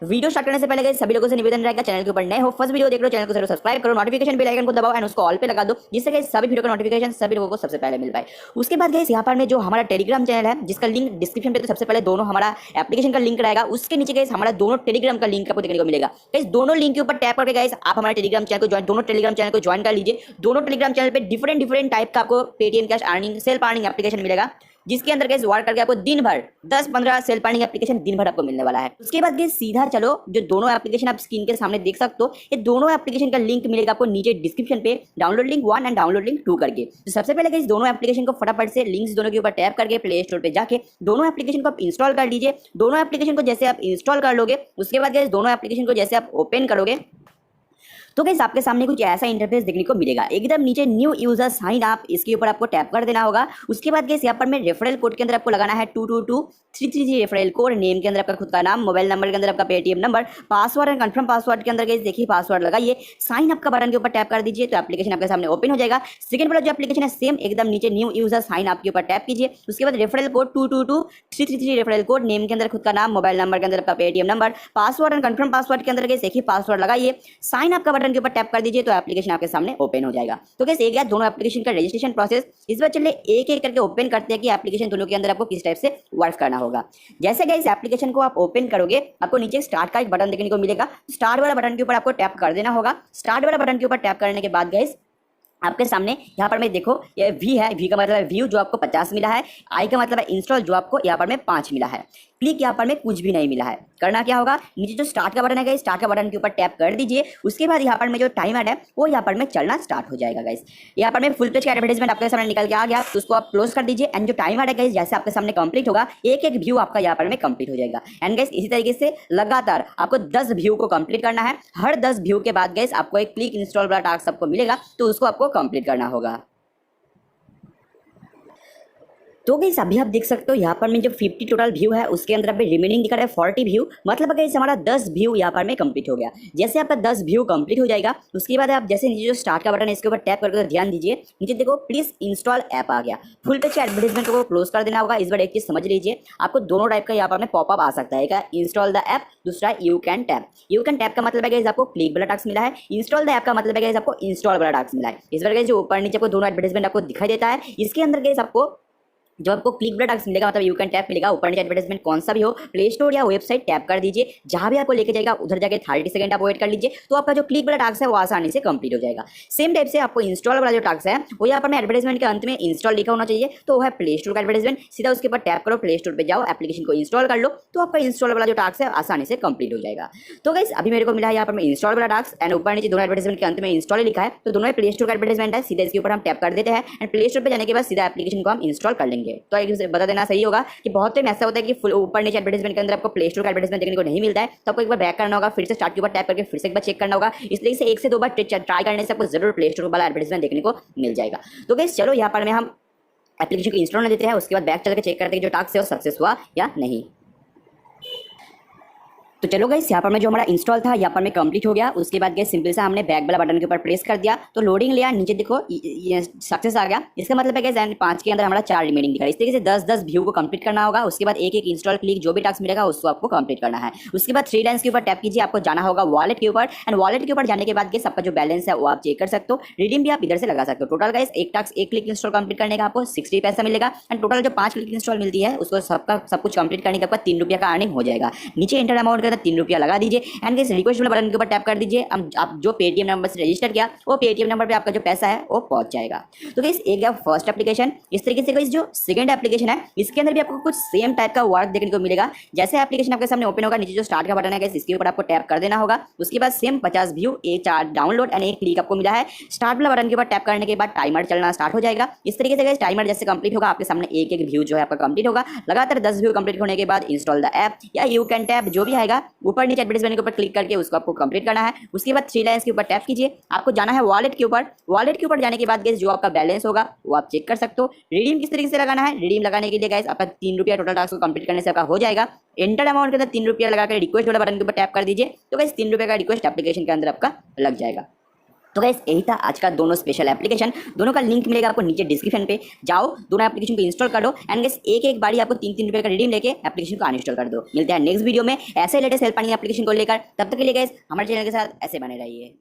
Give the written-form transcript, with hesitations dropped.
Video start करने से पहले सभी लोगों से निवेदन रहेगा, चैनल के ऊपर नए हो फर्स्ट वीडियो देख लो, चैनल को जरूर सब्सक्राइब करो, नोटिफिकेशन बेल आइकन को दबाओ एंड उसको ऑल पे लगा दो, जिससे कि सभी वीडियो का नोटिफिकेशन सभी लोगों को सबसे पहले मिल पाए। उसके बाद गाइस यहाँ पर में जो हमारा टेलीग्राम चैनल है जिसका लिंक डिस्क्रिप्शन पे, तो सबसे पहले दोनों हमारा एप्लीकेशन का लिंक रहेगा, उसके नीचे गाइस हमारा दोनों टेलीग्राम का लिंक आपको देखने को मिलेगा। गाइस दोनों लिंक के ऊपर टैप करके गाइस आप हमारे टेलीग्राम चैनल को ज्वाइन, दोनों टेलीग्राम चैनल को ज्वाइन कर लीजिए। दोनों टेलीग्राम चैनल पे डिफरेंट टाइप का आपको Paytm cash earning self earning application मिलेगा, जिसके अंदर गाइस वर्क करके आपको दिन भर 10-15 सेल्फ अर्निंग एप्लीकेशन दिन भर आपको मिलने वाला है। उसके बाद गाइस सीधा चलो, जो दोनों एप्लीकेशन आप स्क्रीन के सामने देख सकते हो, ये दोनों एप्लीकेशन का लिंक मिलेगा आपको नीचे डिस्क्रिप्शन पे, download link 1 and download link 2 करके। तो सबसे पहले गाइस दोनों एप्लीकेशन को फटाफट से लिंक्स दोनों के ऊपर टैप करके प्ले स्टोर पे जाके दोनों एप्लीकेशन को आप इंस्टॉल कर लीजिए। दोनों एप्लीकेशन को जैसे आप इंस्टॉल कर लोगे, उसके बाद गाइस दोनों एप्लीकेशन को जैसे आप ओपन करोगे तो गाइस आपके सामने कुछ ऐसा इंटरफेस देखने को मिलेगा। एकदम नीचे न्यू यूजर साइन अप, इसके ऊपर आपको टैप कर देना होगा। उसके बाद गाइस यहाँ पर में रेफरल कोड के अंदर आपको लगाना है 222333 रेफरल कोड, नेम के अंदर आपका खुद का नाम, मोबाइल नंबर के अंदर आपका Paytm number, password and confirm password के अंदर गाइस देखिए पासवर्ड लगाइए, साइन अप का बटन के ऊपर टैप कर दीजिए तो एप्लीकेशन आपके सामने ओपन हो जाएगा। सेकंड वाला जो एप्लीकेशन है सेम एकदम नीचे न्यू यूजर साइन अप के ऊपर टैप कीजिए। उसके बाद referral code 222333 referral code, name के अंदर खुद का नाम, मोबाइल नंबर के अंदर आपका Paytm number, password and confirm password के अंदर गाइस देखिए पासवर्ड लगाइए, साइन अप का बटन के ऊपर टैप कर दीजिए तो एप्लीकेशन आपके सामने ओपन हो जाएगा। तो गाइस एक दोनों एप्लीकेशन का रजिस्ट्रेशन प्रोसेस, इस बार चलिए एक एक करके ओपन करते हैं कि एप्लीकेशन दोनों के अंदर आपको किस टाइप से वर्क करना होगा। जैसे गाइस एप्लीकेशन को आप ओपन करोगे, आपको नीचे स्टार्ट का एक बटन देखने को मिलेगा, स्टार्ट वाला बटन के ऊपर आपको टैप कर देना होगा। स्टार्ट वाला बटन के ऊपर टैप करने के बाद गाइस आपके सामने यहाँ पर में देखो ये वी है, वी का मतलब है व्यू जो आपको 50 मिला है, आई का मतलब है इंस्टॉल जो आपको यहाँ पर में 5 मिला है, क्लिक यहाँ पर में कुछ भी नहीं मिला है। करना क्या होगा, नीचे जो स्टार्ट का बटन है गाइस, स्टार्ट का बटन के ऊपर टैप कर दीजिए। उसके बाद यहाँ पर में जो टाइमर है वो यहाँ पर में चलना स्टार्ट हो जाएगा गाइस। यहाँ पर में फुल पेज का एडवर्टाइजमेंट आपके सामने निकल के आ गया, तो उसको आप क्लोज कर दीजिए एंड जो टाइमर है गाइस जैसे आपके सामने कंप्लीट होगा, एक एक व्यू आपका यहाँ पर में कंप्लीट हो जाएगा। एंड गाइस इसी तरीके से लगातार आपको 10 व्यू को कंप्लीट करना है। हर 10 व्यू के बाद गाइस आपको एक क्लिक इंस्टॉल वाला टास्क आपको मिलेगा, तो उसको आपको कंप्लीट करना होगा। तो गाइस अभी आप देख सकते हो यहाँ पर में जो 50 टोटल व्यू है उसके अंदर अभी रिमेनिंग दिखा रहा है 40 व्यू, मतलब गाइस हमारा 10 व्यू यहाँ पर में कंप्लीट हो गया। जैसे आपका 10 व्यू कंप्लीट हो जाएगा, उसके बाद आप जैसे नीचे जो स्टार्ट का बटन है इसके ऊपर टैप करके ध्यान दीजिए, नीचे देखो प्लीज इंस्टॉल ऐप आ गया। फुल पेज एडवर्टाइजमेंट को क्लोज कर देना होगा। इस बार एक चीज समझ लीजिए, आपको दोनों टाइप का यहाँ पर में पॉपअप आ सकता है, एक इंस्टॉल द ऐप, दूसरा you can tap. You can tap का मतलब है गाइस आपको क्लिक वाला टास्क मिला है, इंस्टॉल द ऐप का मतलब है गाइस आपको इंस्टॉल वाला टास्क मिला है। इस बार गाइस जो ऊपर नीचे आपको दोनों एडवर्टाइजमेंट आपको दिखाई देता है, इसके अंदर गाइस आपको जो आपको क्लिक वाला टास्क मिलेगा मतलब यू कैन टैप मिलेगा, ऊपर नीचे एडवर्टाइजमेंट कौन सा भी हो, प्ले स्टोर या वेबसाइट टैप कर दीजिए, जहां भी आपको लेके जाएगा उधर जाके 30 सेकंड आप वेट कर लीजिए, तो आपका जो क्लिक वाला टास्क है वो आसानी से कंप्लीट हो जाएगा। सेम टाइप से आपको इंस्टॉल वाला जो टास्क है वो यहाँ पर मैं एडवर्टाइजमेंट के अंत में इंस्टॉल लिखा होना चाहिए, तो वो है प्ले स्टोर का एडवर्टाइजमेंट। सीधा उसके ऊपर टैप करो, प्ले स्टोर पर जाओ, एप्लीकेशन को इंस्टॉल कर लो, तो आपका इंस्टॉल वाला जो टास्क है आसानी से कंप्लीट हो जाएगा। तो गाइस अभी मेरे को मिला है यहाँ पर मैं इंस्टॉल वाला टास्क एंड ऊपर नीचे दोनों एडवर्टाइजमेंट के अंत में इंस्टॉल लिखा है, तो दोनों प्ले स्टोर का एडवर्टाइजमेंट है। सीधा इसके ऊपर हम टैप कर देते हैं एंड प्ले स्टोर पर जाने के बाद सीधा एप्लीकेशन को हम इंस्टॉल कर लेंगे। तो एक बता देना सही होगा कि बहुत टाइम ऐसा होता है कि फुल ऊपर नीचे एडवर्टाइजमेंट के अंदर आपको प्ले स्टोर का एडवर्टाइजमेंट देखने को नहीं मिलता है, तो आपको एक बार बैक करना होगा, फिर से स्टार्ट के ऊपर टैप करके फिर से एक बार चेक करना होगा। इस तरीके से 1 से 2 बार ट्राई करने से आपको जरूर प्ले स्टोर वाला एडवर्टाइजमेंट देखने को मिल जाएगा। तो गाइस चलो यहाँ पर में हम एप्लीकेशन को इंस्टॉल कर देते हैं, उसके बाद बैक चल के चेक करते हैं कि जो टास्क है वो सक्सेस हुआ या नहीं। तो चलो गाइस यहाँ पर में जो हमारा इंस्टॉल था यहाँ पर में कंप्लीट हो गया। उसके बाद गाइस सिंपल से हमने बैक वाला बटन के ऊपर प्रेस कर दिया तो लोडिंग लिया, नीचे देखो ये सक्सेस आ गया। इसका मतलब है गाइस 5 के अंदर हमारा 4 रिमेनिंग दिखा रहा है। इस तरीके से 10-10 व्यू को कंप्लीट करना होगा। उसके बाद एक एक इंस्टॉल क्लिक जो भी टास्क मिलेगा उसको आपको कंप्लीट करना है। उसके बाद 3 लाइन्स के ऊपर टैप कीजिए, आपको जाना होगा वॉलेट के ऊपर एंड वॉलेट के ऊपर जाने के बाद गाइस आपका जो बैलेंस है वो आप चेक कर सकते हो। रिडीम भी आप इधर से लगा सकते हो। टोटल गाइस एक टास्क एक क्लिक इंस्टॉल कंप्लीट करने का आपको 60 पैसा मिलेगा एंड टोटल जो 5 क्लिक इंस्टॉल मिलती है उसको सब कुछ कंप्लीट करने के बाद 3 रुपये का अर्निंग हो जाएगा। नीचे इंटर अमाउंट के अंदर 3 रुपया लगा दीजिए एंड गाइस रिक्वेस्ट वाला बटन के ऊपर टैप कर दीजिए। आप जो पेटीएम नंबर से रजिस्टर किया वो पेटीएम नंबर पे आपका जो पैसा है वो पहुंच जाएगा। तो गाइस एक गया फर्स्ट एप्लीकेशन। इस तरीके से गाइस जो सेकंड एप्लीकेशन है इसके अंदर भी आपको कुछ सेम टाइप का वर्क देखने को मिलेगा। जैसे एप्लीकेशन आपके सामने ओपन होगा, नीचे जो स्टार्ट का बटन है गाइस इसके ऊपर आपको टैप कर देना होगा। उसके बाद same 50 view, 4 download and 1 click आपको मिला है। स्टार्ट वाला बटन के ऊपर टैप करने के बाद टाइमर चलना स्टार्ट हो जाएगा। इस तरीके से गाइस टाइमर जैसे कंप्लीट होगा आपके सामने एक एक व्यू जो है आपका कंप्लीट होगा। लगातार 10 व्यू कंप्लीट होने के बाद इंस्टॉल द ऐप या यू कैन टैप जो भी आएगा ऊपर नीचे एडवर्टाइजमेंट के ऊपर क्लिक करके उसको आपको कंप्लीट करना है। उसके बाद 3 लाइन्स के ऊपर टैप कीजिए, आपको जाना है वॉलेट के ऊपर। वॉलेट के ऊपर जाने के बाद गाइस जो आपका बैलेंस होगा वो आप चेक कर सकते हो। रिडीम किस तरीके से लगाना है, रिडीम लगाने के लिए गाइस आपका 3 रुपया टोटल टास्क को कंप्लीट करने से आपका हो जाएगा। एंटर अमाउंट के अंदर 3 रुपया लगाकर रिक्वेस्ट वाला बटन के ऊपर टैप कर दीजिए तो गाइस 3 रुपये का रिक्वेस्ट एप्लीकेशन के अंदर आपका लग जाएगा। तो गाइस यही था आज का दोनों स्पेशल एप्लीकेशन। दोनों का लिंक मिलेगा आपको नीचे डिस्क्रिप्शन पे, जाओ दोनों एप्लीकेशन को इंस्टॉल कर दो एंड गाइस एक एक बारी आपको 3-3 रुपए का रिडीम लेके एप्लीकेशन को अनइंस्टॉल कर दो। मिलते हैं नेक्स्ट वीडियो में ऐसे लेटेस्ट हेल्प पानी एप्लीकेशन को लेकर, तब तक के लिए गाइस हमारे चैनल के साथ ऐसे बने रहिए।